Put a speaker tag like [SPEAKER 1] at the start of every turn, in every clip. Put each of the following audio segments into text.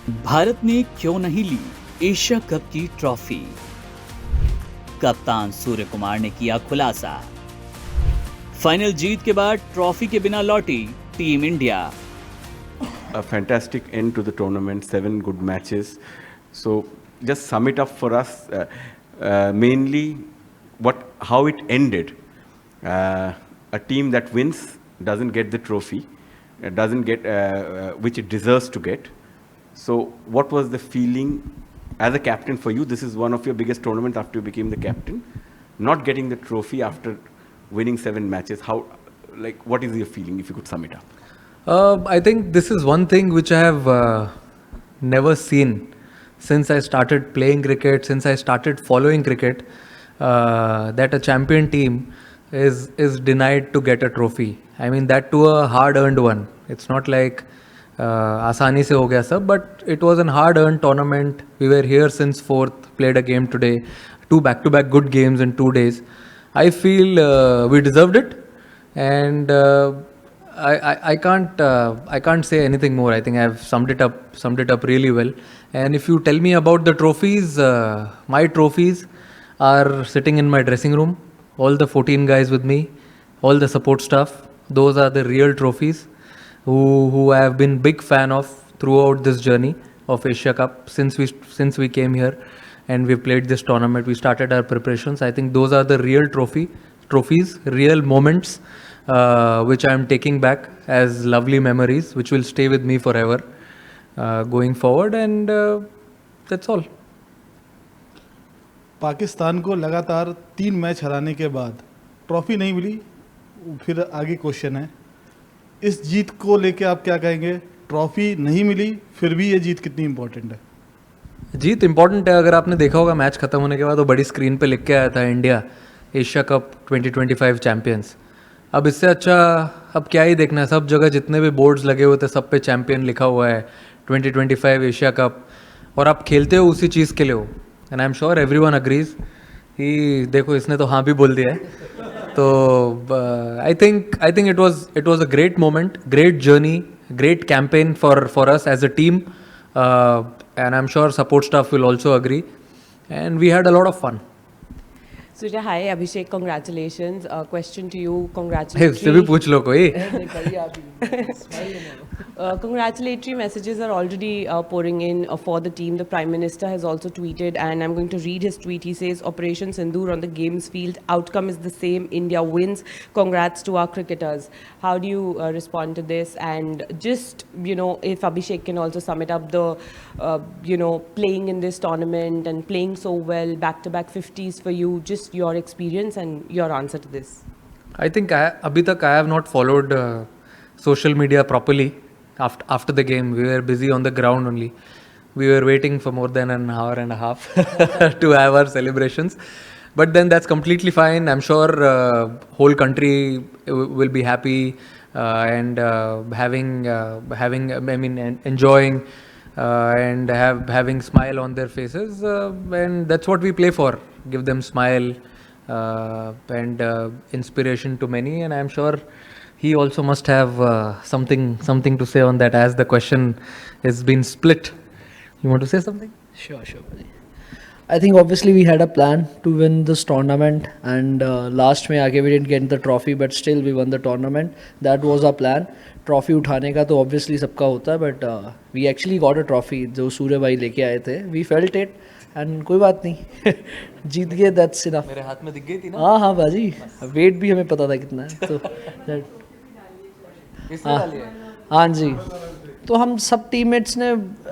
[SPEAKER 1] भारत ने क्यों नहीं ली एशिया कप की ट्रॉफी? कप्तान सूर्य कुमार ने किया खुलासा। फाइनल जीत के बाद ट्रॉफी के बिना लौटी team India.
[SPEAKER 2] A fantastic end to the tournament, 7 good matches. So just sum it up for us, mainly how it ended. A team that wins doesn't get the trophy, doesn't get which it deserves to get. So what was the feeling as a captain for you? This is one of your biggest tournaments after you became the captain. Not getting the trophy after winning 7 matches. What is your feeling if you could sum it up?
[SPEAKER 3] I think this is one thing which I have never seen since I started playing cricket, since I started following cricket, that a champion team is denied to get a trophy. I mean, that to a hard-earned one. It's not like आसानी से हो गया सब, but it was a hard-earned tournament. We were here since 4th, played a game today, 2 back-to-back good games in 2 days. I feel we deserved it, and I can't say anything more. I think I've summed it up really well. And if you tell me about the trophies, my trophies are sitting in my dressing room. All the 14 guys with me, all the support staff. Those are the real trophies who I have been big fan of throughout this journey of Asia Cup since we came here and we played this tournament. We started our preparations. I think those are the real trophies, real moments, which I am taking back as lovely memories, which will stay with me forever going forward. And that's all.
[SPEAKER 4] Pakistan को लगातार 3 match हराने के बाद trophy नहीं मिली, फिर आगे question है, इस जीत को लेके आप क्या कहेंगे? ट्रॉफी नहीं मिली, फिर भी ये जीत कितनी इंपॉर्टेंट है?
[SPEAKER 3] जीत इंपॉर्टेंट है. अगर आपने देखा होगा मैच खत्म होने के बाद वो बड़ी स्क्रीन पे लिख के आया था, इंडिया एशिया कप 2025 चैंपियंस. अब इससे अच्छा अब क्या ही देखना है. सब जगह जितने भी बोर्ड्स लगे हुए थे सब पे चैंपियन लिखा हुआ है, 2025 एशिया कप, और आप खेलते हो उसी चीज़ के लिए हो. And I am sure everyone agrees कि देखो इसने तो हाँ भी बोल दिया है. तो I think it was a great moment, great journey, great campaign for us as a team, and I am sure support staff will also agree, and we had a lot of fun.
[SPEAKER 5] Surya, hi, Abhishek, congratulations. Question to you,
[SPEAKER 3] उससे
[SPEAKER 5] congratulatory.
[SPEAKER 3] भी पूछ लो कोई.
[SPEAKER 5] Congratulatory messages are already pouring in for the team. The Prime Minister has also tweeted, and I'm going to read his tweet. He says, Operation Sindoor on the games field. Outcome is the same. India wins. Congrats to our cricketers. How do you respond to this? And just, if Abhishek can also sum it up, the, playing in this tournament and playing so well, back-to-back 50s for you, just your experience and your answer to this.
[SPEAKER 3] I think अभी तक I have not followed social media properly. After the game, we were busy on the ground only. We were waiting for more than an hour and a half to have our celebrations. But then that's completely fine. I'm sure whole country will be happy and enjoying and having smile on their faces. And that's what we play for. Give them smile and inspiration to many. And I'm sure he also must have something to say on that, as the question has been split. You want to say something?
[SPEAKER 6] Sure. I think obviously we had a plan to win this tournament, and last में आके we didn't get the trophy, but still we won the tournament. That was our plan. Trophy उठाने का तो obviously सबका होता है, but we actually got a trophy जो सूर्य भाई लेके आए थे. We felt it, and कोई बात नहीं, जीत गए, that's enough.
[SPEAKER 3] मेरे हाथ में दिख गई थी ना.
[SPEAKER 6] हाँ बाजी, वेट भी हमें पता था कितना है, तो हाँ जी, तो हम सब टीममेट्स ने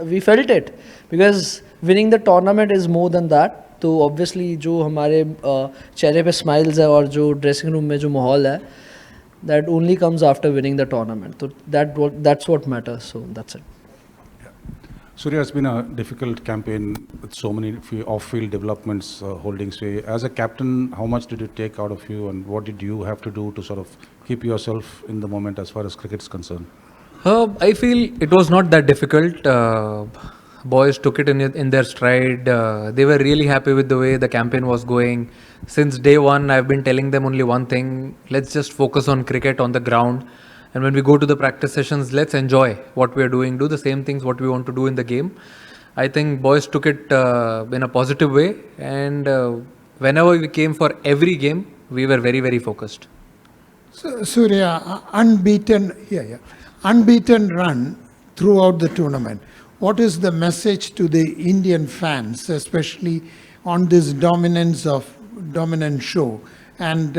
[SPEAKER 6] we felt it, because winning the tournament is more than that. तो ऑब्वियसली जो हमारे चेहरे पे स्माइल्स है और जो ड्रेसिंग रूम में जो माहौल है, that only comes after winning the tournament. तो that's what matters. So that's it.
[SPEAKER 7] Surya, it's been a difficult campaign with so many off-field developments holding sway. As a captain, how much did it take out of you, and what did you have to do to sort of keep yourself in the moment as far as cricket is concerned?
[SPEAKER 3] I feel it was not that difficult. Boys took it in their stride. They were really happy with the way the campaign was going. Since day one, I've been telling them only one thing: let's just focus on cricket on the ground. And when we go to the practice sessions, let's enjoy what we are doing, do the same things what we want to do in the game. I think boys took it in a positive way, and whenever we came for every game, we were very, very focused.
[SPEAKER 8] So, Surya, unbeaten run throughout the tournament. What is the message to the Indian fans, especially on this dominant show, and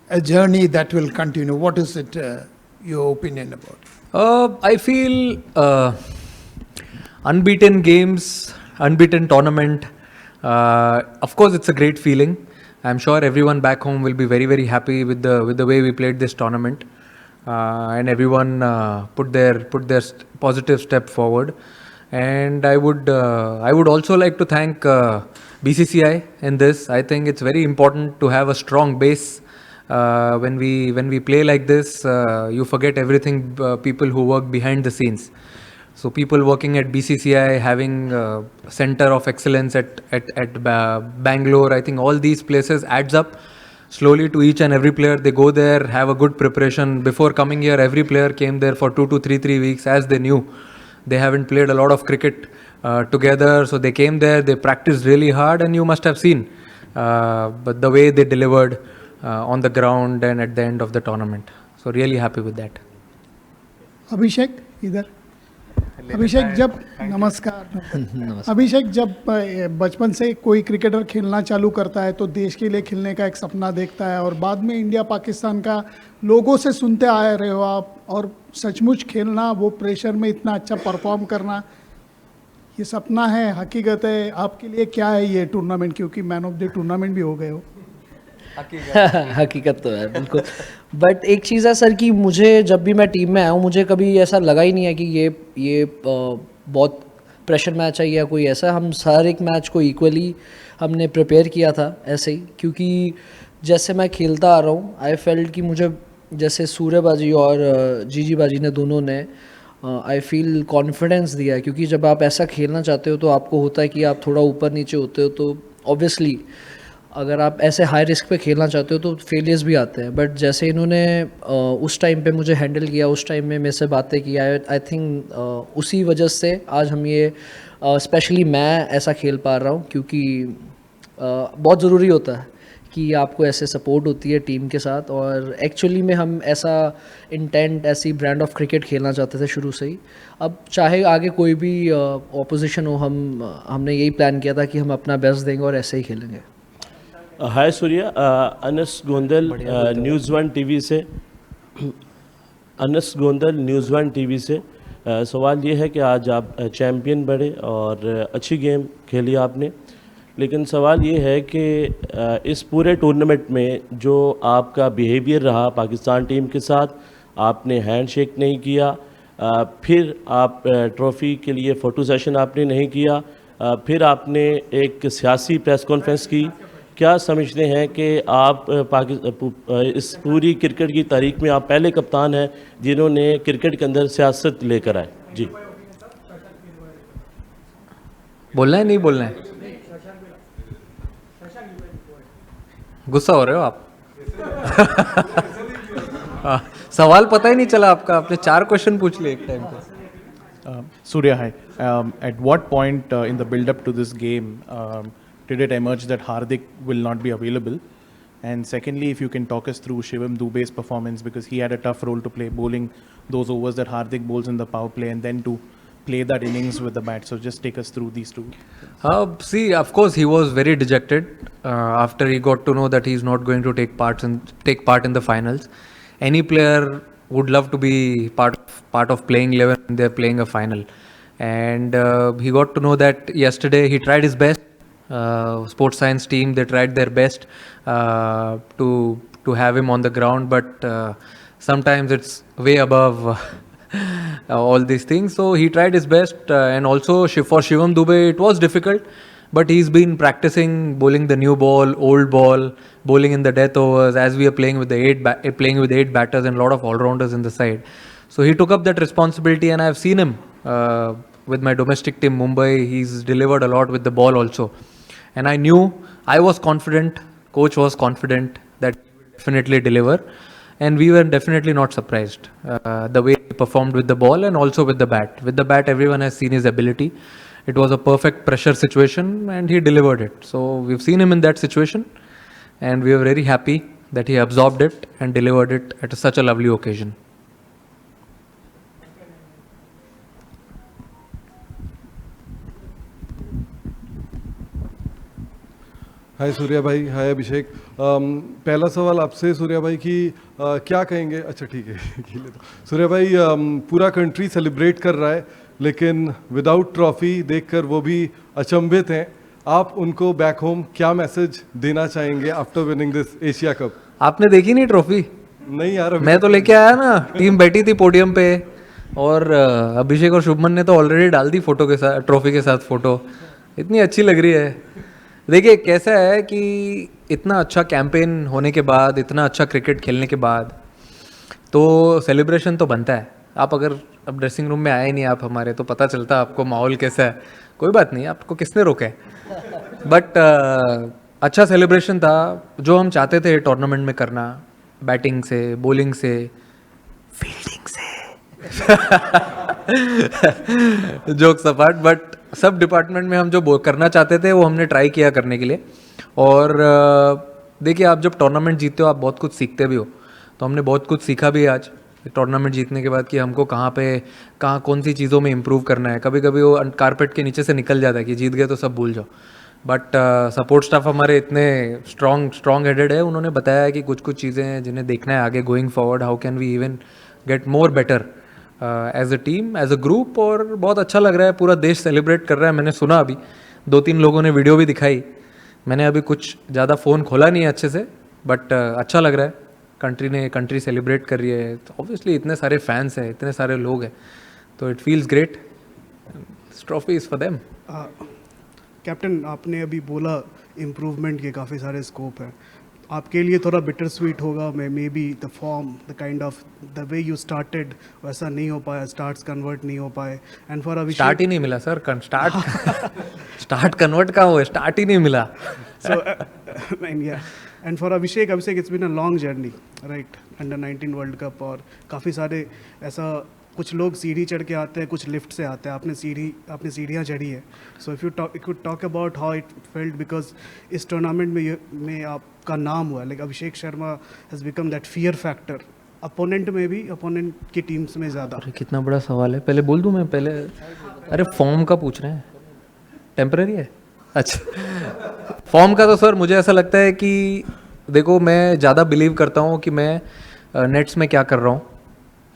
[SPEAKER 8] a journey that will continue? What is it, your opinion about?
[SPEAKER 3] I feel unbeaten games, unbeaten tournament. Of course, it's a great feeling. I'm sure everyone back home will be very, very happy with the way we played this tournament, and everyone put their positive step forward. And I would also like to thank BCCI in this. I think it's very important to have a strong base. When we play like this, you forget everything. People who work behind the scenes. So people working at BCCI, having center of excellence at Bangalore, I think all these places adds up slowly to each and every player. They go there, have a good preparation. Before coming here, every player came there for 2 to 3 weeks, as they knew they haven't played a lot of cricket together. So they came there, they practiced really hard, and you must have seen but the way they delivered on the ground and at the end of the tournament. So really happy with that.
[SPEAKER 8] अभिषेक इधर अभिषेक जब नमस्कार अभिषेक जब बचपन से कोई cricketer खेलना चालू करता है तो देश के लिए खेलने का एक सपना देखता है और बाद में इंडिया पाकिस्तान का लोगों से सुनते आ रहे हो आप और सचमुच खेलना वो प्रेशर में इतना अच्छा परफॉर्म करना ये सपना है हकीकत है आपके लिए क्या है ये टूर्नामेंट क्योंकि मैन ऑफ द टूर्नामेंट भी हो गए हो
[SPEAKER 6] हकीकत तो है बिल्कुल बट एक चीज़ है सर कि मुझे जब भी मैं टीम में आया हूँ मुझे कभी ऐसा लगा ही नहीं है कि ये बहुत प्रेशर मैच है या कोई ऐसा हम हर एक मैच को इक्वली हमने प्रिपेयर किया था ऐसे ही क्योंकि जैसे मैं खेलता आ रहा हूँ आई फेल्ट कि मुझे जैसे सूर्यबाजी और जीजी बाजी ने दोनों ने आई फील कॉन्फिडेंस दिया है क्योंकि जब आप ऐसा खेलना चाहते हो तो आपको होता है कि आप थोड़ा ऊपर नीचे होते हो तो ऑब्वियसली अगर आप ऐसे हाई रिस्क पे खेलना चाहते हो तो फेलियर्स भी आते हैं बट जैसे इन्होंने उस टाइम पे मुझे हैंडल किया उस टाइम में मेरे से बातें की आई थिंक उसी वजह से आज हम ये स्पेशली मैं ऐसा खेल पा रहा हूँ क्योंकि बहुत ज़रूरी होता है कि आपको ऐसे सपोर्ट होती है टीम के साथ और एक्चुअली में हम ऐसा इंटेंट ऐसी ब्रांड ऑफ क्रिकेट खेलना चाहते थे शुरू से ही अब चाहे आगे कोई भी ऑपोजिशन हो हमने यही प्लान किया था कि हम अपना बेस्ट देंगे और ऐसे ही खेलेंगे
[SPEAKER 9] hi Surya Anas Gondal news one TV से Anas Gondal news one TV से सवाल ये है कि आज आप चैम्पियन बने और अच्छी गेम खेली आपने लेकिन सवाल ये है कि इस पूरे टूर्नामेंट में जो आपका बिहेवियर रहा पाकिस्तान टीम के साथ आपने हैंडशेक नहीं किया फिर आप ट्रॉफ़ी के लिए फ़ोटो सेशन आपने नहीं किया फिर आपने एक सियासी प्रेस कॉन्फ्रेंस की क्या समझते हैं कि आप इस पूरी क्रिकेट की तारीख में आप पहले कप्तान हैं जिन्होंने क्रिकेट के अंदर सियासत लेकर आए जी
[SPEAKER 3] बोलना है नहीं बोलना है गुस्सा हो रहे हो आप सवाल पता ही नहीं चला आपका आपने 4 क्वेश्चन पूछ लिए एक टाइम पे
[SPEAKER 10] Surya, hi. At what point in the build-up to this game did it emerge that Hardik will not be available? And secondly, if you can talk us through Shivam Dube's performance because he had a tough role to play bowling those overs that Hardik bowls in the power play and then to play that innings with the bat. So just take us through these two.
[SPEAKER 3] See, of course, he was very dejected after he got to know that he's not going to take part in the finals. Any player would love to be part of playing 11 when they're playing a final. And he got to know that yesterday. He tried his best. Sports science team, they tried their best to have him on the ground, but sometimes it's way above all these things. So he tried his best, and also for Shivam Dube it was difficult, but he's been practicing bowling the new ball, old ball, bowling in the death overs as we are playing with the 8 batters and a lot of all-rounders in the side. So he took up that responsibility, and I've seen him with my domestic team Mumbai. He's delivered a lot with the ball also. And I was confident, coach was confident that he will definitely deliver. and we were definitely not surprised the way he performed with the ball and also with the bat. With the bat, everyone has seen his ability. It was a perfect pressure situation and he delivered it. So we've seen him in that situation and we were very happy that he absorbed it and delivered it at such a lovely occasion.
[SPEAKER 11] हाय सूर्या भाई, हाय अभिषेक। पहला सवाल आपसे सूर्या भाई कि क्या कहेंगे, अच्छा ठीक है खेले तो। सूर्या भाई, पूरा कंट्री सेलिब्रेट कर रहा है लेकिन विदाउट ट्रॉफी देखकर वो भी अचंभित हैं। आप उनको बैक होम क्या मैसेज देना चाहेंगे after winning this Asia cup?
[SPEAKER 3] आपने देखी नहीं ट्रॉफी?
[SPEAKER 11] नहीं यार,
[SPEAKER 3] मैं तो लेके आया ना, टीम बैठी थी पोडियम पे और अभिषेक और शुभमन ने तो ऑलरेडी डाल दी फोटो के साथ, ट्रॉफी के साथ फोटो। इतनी अच्छी लग रही है। देखिए कैसा है कि इतना अच्छा कैंपेन होने के बाद, इतना अच्छा क्रिकेट खेलने के बाद तो सेलिब्रेशन तो बनता है। आप अगर अब ड्रेसिंग रूम में आए नहीं आप हमारे, तो पता चलता आपको माहौल कैसा है। कोई बात नहीं, आपको किसने रोका है, बट अच्छा सेलिब्रेशन था जो हम चाहते थे टूर्नामेंट में करना, बैटिंग से, बॉलिंग से, फील्डिंग से जोक्स अपार्ट, बट सब डिपार्टमेंट में हम जो करना चाहते थे वो हमने ट्राई किया करने के लिए। और देखिए आप जब टूर्नामेंट जीतते हो आप बहुत कुछ सीखते भी हो, तो हमने बहुत कुछ सीखा भी आज टूर्नामेंट जीतने के बाद कि हमको कहाँ कौन सी चीज़ों में इम्प्रूव करना है। कभी कभी वो कारपेट के नीचे से निकल जाता है कि जीत गए तो सब भूल जाओ, बट सपोर्ट स्टाफ हमारे इतने स्ट्रॉन्ग हेडेड है, उन्होंने बताया है कि कुछ कुछ चीज़ें हैं जिन्हें देखना है आगे going forward, how can we even get more better as a team, as a group. और बहुत अच्छा लग रहा है, पूरा देश सेलिब्रेट कर रहा है। मैंने सुना अभी 2-3 लोगों ने वीडियो भी दिखाई, मैंने अभी कुछ ज़्यादा फ़ोन खोला नहीं है अच्छे से, बट अच्छा लग रहा है। कंट्री सेलिब्रेट कर रही है, तो ऑब्वियसली इतने सारे फैंस हैं, इतने सारे लोग हैं, तो it feels great. Trophy is for them.
[SPEAKER 12] Captain, आपने अभी बोला इम्प्रूवमेंट के काफ़ी सारे स्कोप हैं, आपके लिए थोड़ा बिटर स्वीट होगा may be the form, the kind of the way you started वैसा नहीं हो पाया, स्टार्ट्स कन्वर्ट नहीं हो पाए, एंड फॉर अभिषेक
[SPEAKER 3] स्टार्ट ही नहीं मिला सर, स्टार्ट कन्वर्ट कहाँ हुआ, स्टार्ट ही नहीं मिला।
[SPEAKER 12] So, and for Abhishek, it's been a long journey, right? Under 19 World Cup, और काफ़ी सारे ऐसा कुछ लोग सीढ़ी चढ़ के आते हैं, कुछ लिफ्ट से आते हैं, आपने सीढ़ियाँ चढ़ी है। So if you talk about how it felt, because इस टूर्नामेंट में आपका नाम हुआ, like Abhishek Sharma has become that fear factor opponent में भी, अपोनेंट की टीम्स में ज़्यादा।
[SPEAKER 3] अरे कितना बड़ा सवाल है, पहले बोल दूँ मैं पहले? अरे फॉर्म का पूछ रहे हैं, टेम्पररी है? अच्छा फॉर्म का तो सर मुझे ऐसा लगता है कि देखो मैं ज़्यादा बिलीव करता हूँ कि मैं नेट्स में क्या कर रहा हूँ,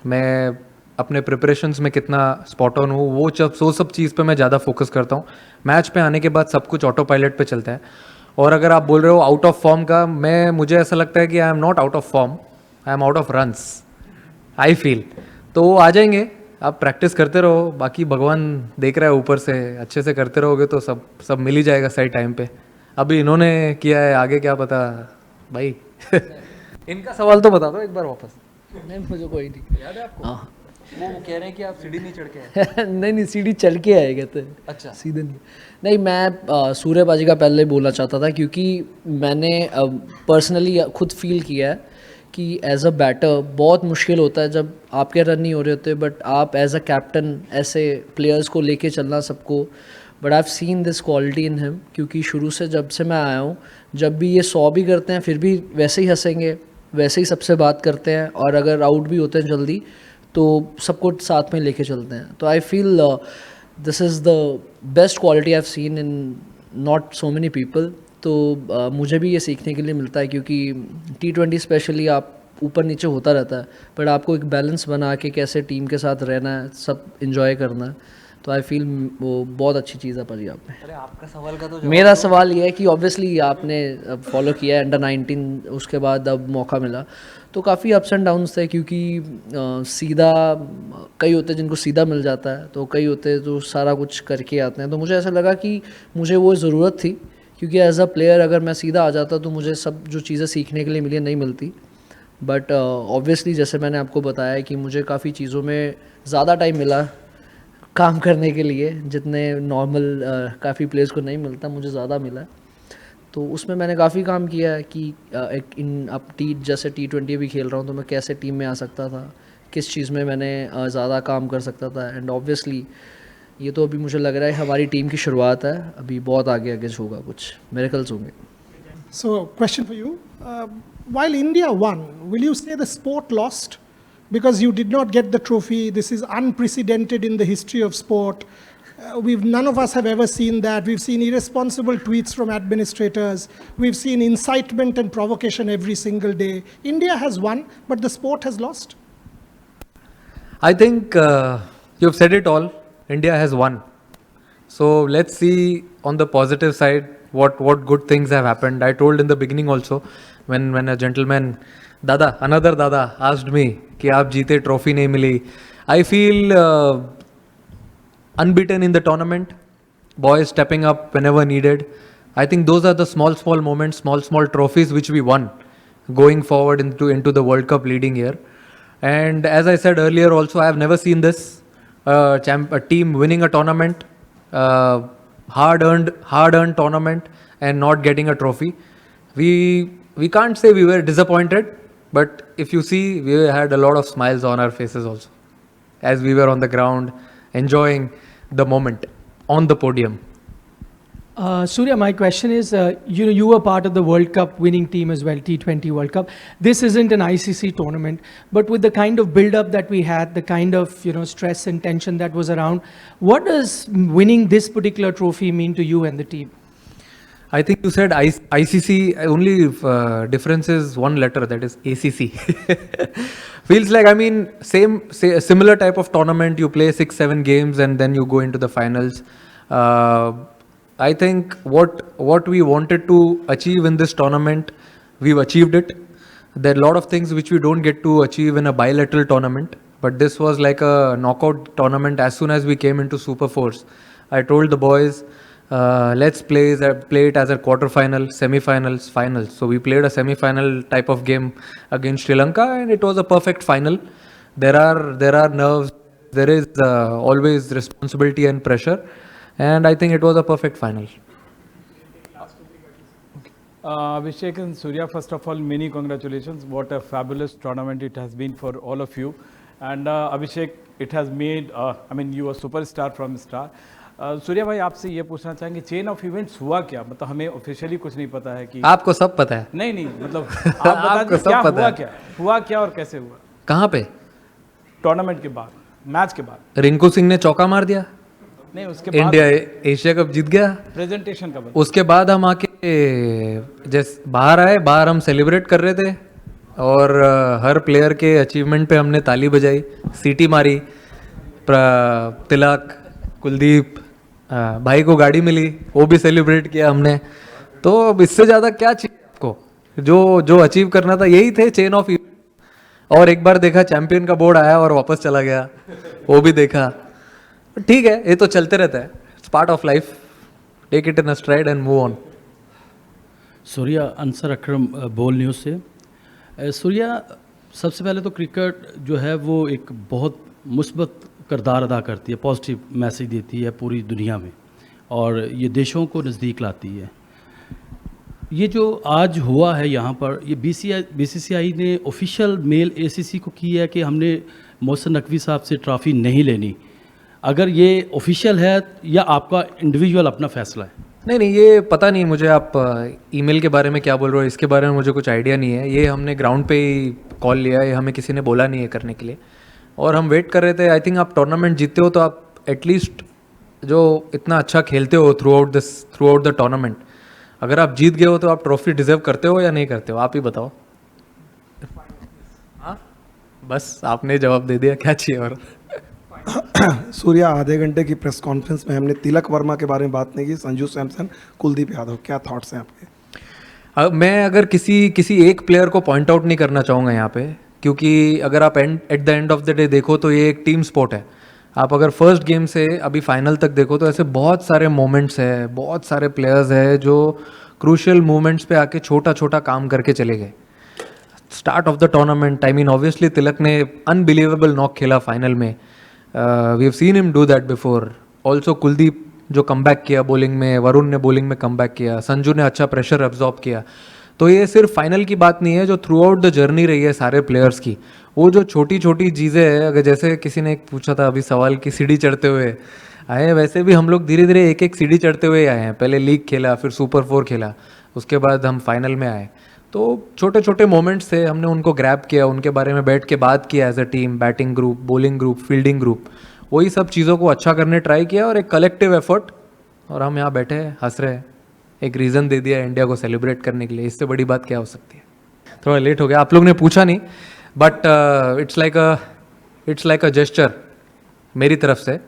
[SPEAKER 3] मैं अपने प्रिपरेशंस में कितना स्पॉट ऑन हूँ, वो सब चीज़ पे मैं ज़्यादा फोकस करता हूँ। मैच पे आने के बाद सब कुछ ऑटो पायलट पे चलता है। और अगर आप बोल रहे हो आउट ऑफ फॉर्म का, मुझे ऐसा लगता है कि I am not out of form, I am out of runs, I feel. तो आ जाएंगे, आप प्रैक्टिस करते रहो, बाकी भगवान देख रहा है ऊपर से, अच्छे से करते रहोगे तो सब मिल ही जाएगा सही टाइम पे। अभी इन्होंने किया है, आगे क्या पता भाई। इनका सवाल तो बता दो एक बार वापस।
[SPEAKER 6] नहीं मुझे कोई नहीं
[SPEAKER 3] याद है आपको? हाँ वो कह रहे हैं कि आप सीढ़ी नहीं चढ़ के आए।
[SPEAKER 6] नहीं सीढ़ी चढ़ के आए कहते हैं।
[SPEAKER 3] अच्छा
[SPEAKER 6] सीधे नहीं मैं सूर्य बाजी का पहले बोलना चाहता था, क्योंकि मैंने पर्सनली खुद फील किया है कि एज अ बैटर बहुत मुश्किल होता है जब आपके रन नहीं हो रहे होते, बट आप एज अ कैप्टन ऐसे प्लेयर्स को लेके चलना सबको। But I have seen this quality in him, क्योंकि शुरू से जब से मैं आया हूँ, जब भी ये 100 भी करते हैं फिर भी वैसे ही हंसेंगे, वैसे ही सबसे बात करते हैं, और अगर आउट भी होते हैं जल्दी तो सबको साथ में लेके चलते हैं। तो I feel this is the best quality I have seen in not so many people. तो मुझे भी ये सीखने के लिए मिलता है, क्योंकि T20 स्पेशली आप ऊपर नीचे होता रहता है, बट आपको एक बैलेंस बना के कैसे टीम के साथ रहना है, सब इन्जॉय करना है। तो आई फील वो बहुत अच्छी चीज़ है पाजी आप में।
[SPEAKER 3] अरे आपका सवाल का तो
[SPEAKER 6] मेरा सवाल ये है कि ऑब्वियसली आपने फॉलो किया है अंडर 19, उसके बाद अब मौका मिला, तो काफ़ी अप्स एंड डाउन्स थे, क्योंकि सीधा कई होते हैं जिनको सीधा मिल जाता है, तो कई होते हैं जो सारा कुछ करके आते हैं। तो मुझे ऐसा लगा कि मुझे वो ज़रूरत थी, क्योंकि एज अ प्लेयर अगर मैं सीधा आ जाता तो मुझे सब जो चीज़ें सीखने के लिए मिली नहीं मिलती। बट ऑब्वियसली जैसे मैंने आपको बताया कि मुझे काफ़ी चीज़ों में ज़्यादा टाइम मिला काम करने के लिए, जितने नॉर्मल काफ़ी प्लेयर्स को नहीं मिलता, मुझे ज़्यादा मिला। तो उसमें मैंने काफ़ी काम किया है कि एक अब जैसे T20 भी खेल रहा हूँ तो मैं कैसे टीम में आ सकता था, किस चीज़ में मैंने ज़्यादा काम कर सकता था. एंड ऑब्वियसली ये तो अभी मुझे लग रहा है हमारी टीम की शुरुआत है, अभी बहुत आगे आगे होगा, कुछ मिरेकल्स होंगे.
[SPEAKER 8] So, question for you. While India won, will you say the sport lost? Because you did not get the trophy. This is unprecedented in the history of sport. None of us have ever seen that. We've seen irresponsible tweets from administrators. We've seen incitement and provocation every single day. India has won, but the sport has lost.
[SPEAKER 3] I think you've said it all. India has won. So let's see on the positive side what good things have happened. I told in the beginning also when a gentleman, another Dada asked me कि आप जीते trophy नहीं मिली. I feel unbeaten in the tournament. Boys stepping up whenever needed. I think those are the small moments, small trophies which we won going forward into the World Cup leading year. And as I said earlier also, I have never seen this a team winning a tournament, hard-earned tournament and not getting a trophy. We can't say we were disappointed, but if you see, we had a lot of smiles on our faces also as we were on the ground enjoying the moment on the podium.
[SPEAKER 13] Surya, my question is, you were part of the World Cup winning team as well, T20 World Cup. This isn't an ICC tournament, but with the kind of build-up that we had, the kind of stress and tension that was around, what does winning this particular trophy mean to you and the team?
[SPEAKER 3] I think you said ICC, only difference is one letter, that is ACC. Feels like, similar type of tournament, you play 6-7 games and then you go into the finals. I think what we wanted to achieve in this tournament, we've achieved it. There are a lot of things which we don't get to achieve in a bilateral tournament, but this was like a knockout tournament. As soon as we came into Super Force, I told the boys, let's play it as a quarter-final, semi-finals, finals. So we played a semi-final type of game against Sri Lanka and it was a perfect final. There are nerves, there is always responsibility and pressure, and I think it was a perfect final.
[SPEAKER 14] Abhishek and Surya, first of all, many congratulations. What a fabulous tournament it has been for all of you. And Abhishek, it has made, you are superstar from star. Surya भाई आपसे ये पूछना चाहेंगे chain of events हुआ क्या, मतलब हमें officially कुछ नहीं पता है कि
[SPEAKER 3] आपको सब पता है?
[SPEAKER 14] नहीं मतलब आप बता दीजिए हुआ क्या और कैसे हुआ?
[SPEAKER 3] कहाँ पे?
[SPEAKER 14] टूर्नामेंट के बाद, मैच के बाद
[SPEAKER 3] रिंकू सिंह ने चौका मार दिया,
[SPEAKER 14] नहीं उसके बाद
[SPEAKER 3] इंडिया एशिया कप जीत गया,
[SPEAKER 14] प्रेजेंटेशन का
[SPEAKER 3] उसके बाद हम आके जैसे बाहर हम सेलिब्रेट कर रहे थे और हर प्लेयर के अचीवमेंट पे हमने ताली बजाई, सीटी मारी, तिलक, कुलदीप, भाई को गाड़ी मिली, वो भी सेलिब्रेट किया हमने. तो अब इससे ज़्यादा क्या चाहिए आपको? जो अचीव करना था यही थे चेन ऑफ इवेंट. और एक बार देखा चैंपियन का बोर्ड आया और वापस चला गया, वो भी देखा. ठीक है, ये तो चलते रहता है, it's part of life. Take it in a stride and move on.
[SPEAKER 15] Surya, Ansar Akram, Bol news से. सूर्या, सबसे पहले तो क्रिकेट जो है वो एक बहुत मुस्बत किरदार अदा करती है, पॉजिटिव मैसेज देती है पूरी दुनिया में और ये देशों को नज़दीक लाती है. ये जो आज हुआ है यहाँ पर, ये BCCI ने ऑफिशियल मेल ACC को की है कि हमने मोहसिन नकवी साहब से ट्रॉफ़ी नहीं लेनी. अगर ये ऑफिशियल है या आपका इंडिविजुअल अपना फैसला है?
[SPEAKER 3] नहीं, ये पता नहीं मुझे. आप ईमेल के बारे में क्या बोल रहे हो, इसके बारे में मुझे कुछ आइडिया नहीं है. ये हमने ग्राउंड पे ही कॉल लिया है, हमें किसी ने बोला नहीं है करने के लिए और हम वेट कर रहे थे. आई थिंक आप टूर्नामेंट जीतते हो तो आप एटलीस्ट जो इतना अच्छा खेलते हो थ्रू आउट द टूर्नामेंट, अगर आप जीत गए हो तो आप ट्रॉफी डिजर्व करते हो या नहीं करते हो, आप ही बताओ. हाँ, बस आपने जवाब दे दिया, क्या चाहिए और.
[SPEAKER 16] सूर्या, आधे घंटे की प्रेस कॉन्फ्रेंस में हमने तिलक वर्मा के बारे में बात नहीं की, संजू सैमसन, कुलदीप यादव, क्या थॉट्स हैं आपके?
[SPEAKER 3] मैं अगर किसी एक प्लेयर को पॉइंट आउट नहीं करना चाहूँगा यहाँ पे, क्योंकि अगर आप at the end of the day देखो तो ये एक टीम स्पोर्ट है. आप अगर फर्स्ट गेम से अभी फाइनल तक देखो तो ऐसे बहुत सारे मोमेंट्स है, बहुत सारे प्लेयर्स है जो क्रूशियल मोमेंट्स पे आके छोटा काम करके चले गए. Start of the tournament, obviously Tilak ने अनबिलीवेबल नॉक खेला फाइनल में. We have seen him do that before. Also Kuldeep जो कमबैक किया बॉलिंग में, वरुण ने बॉलिंग में कमबैक किया, संजू ने अच्छा प्रेशर एब्जॉर्ब किया। तो ये सिर्फ फाइनल की बात नहीं है, जो थ्रू आउट द जर्नी रही है सारे प्लेयर्स की, वो जो छोटी छोटी चीज़ें हैं, अगर जैसे किसी ने पूछा था अभी सवाल की सीढ़ी चढ़ते हुए आए हैं, वैसे भी हम लोग धीरे धीरे एक एक सीढ़ी चढ़ते हुए आए हैं। पहले लीग खेला, फिर सुपर 4 खेला, उसके बाद हम फाइनल में आए। तो छोटे छोटे मोमेंट्स थे, हमने उनको ग्रैब किया, उनके बारे में बैठ के बात किया as a team, batting group, bowling group, fielding group, वही सब चीज़ों को अच्छा करने ट्राई किया और एक कलेक्टिव एफर्ट, और हम यहाँ बैठे हैं हंस रहे हैं, एक रीज़न दे दिया इंडिया को सेलिब्रेट करने के लिए। इससे बड़ी बात क्या हो सकती है। थोड़ा लेट हो गया, आप लोग ने पूछा नहीं, but it's like a gesture मेरी तरफ से।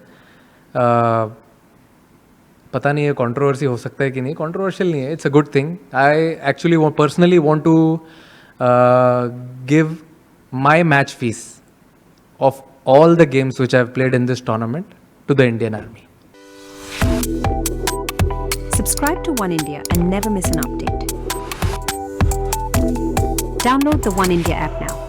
[SPEAKER 3] पता नहीं है कंट्रोवर्सी हो सकता है कि नहीं, कंट्रोवर्शियल नहीं है, it's a good thing. I actually personally want to give my match fees of all the games which I've played in this tournament to the Indian Army.
[SPEAKER 17] Subscribe to One India and never miss an update. Download the One India app now.